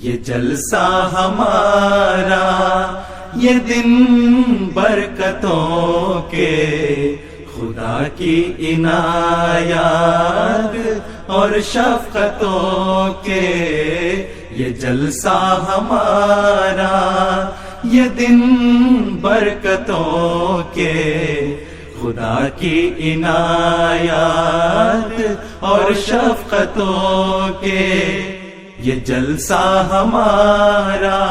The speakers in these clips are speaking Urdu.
یہ جلسہ ہمارا، یہ دن برکتوں کے، خدا کی عنایات اور شفقتوں کے، یہ جلسہ ہمارا، یہ دن برکتوں کے، خدا کی عنایات اور شفقتوں کے، یہ جلسہ ہمارا،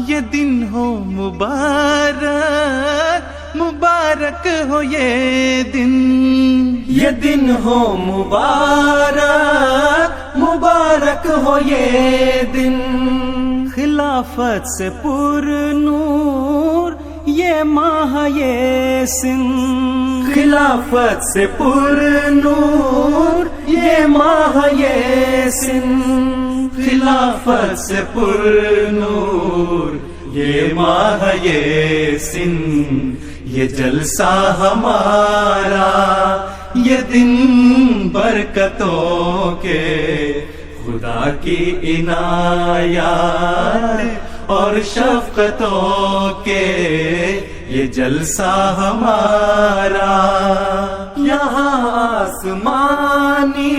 یہ دن ہو مبارک، مبارک ہو یہ دن، یہ دن ہو مبارک، مبارک ہو یہ دن، خلافت سے پر نور یہ ماہ یہ سن، خلافت سے پر نور یہ ماہ یہ سن، خلافت سے پر نور یہ ماہ یہ سن، یہ جلسہ ہمارا، یہ دن برکتوں کے، خدا کی عنایات اور شفقتوں کے، یہ جلسہ ہمارا، یہاں آسمانی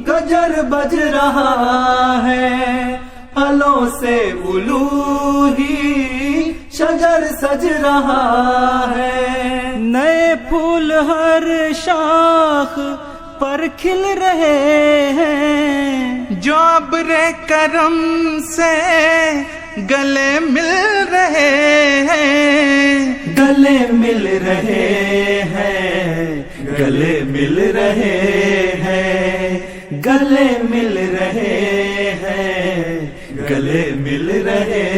گجر بج رہا ہے، پھلوں سے الوہی شجر سج رہا ہے، نئے پھول ہر شاخ پر کھل رہے ہیں، جو ابر کرم سے گلے مل رہے ہیں، گلے مل رہے ہیں، گلے مل رہے ہیں، گلے مل رہے ہیں، گلے مل رہے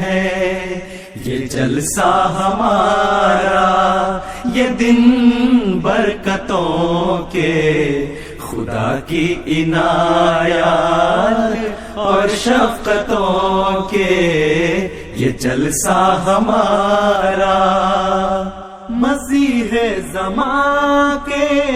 ہیں، یہ جلسہ ہمارا، یہ دن برکتوں کے، خدا کی عنایات اور شفقتوں کے، یہ جلسہ ہمارا، مسیح زمان کے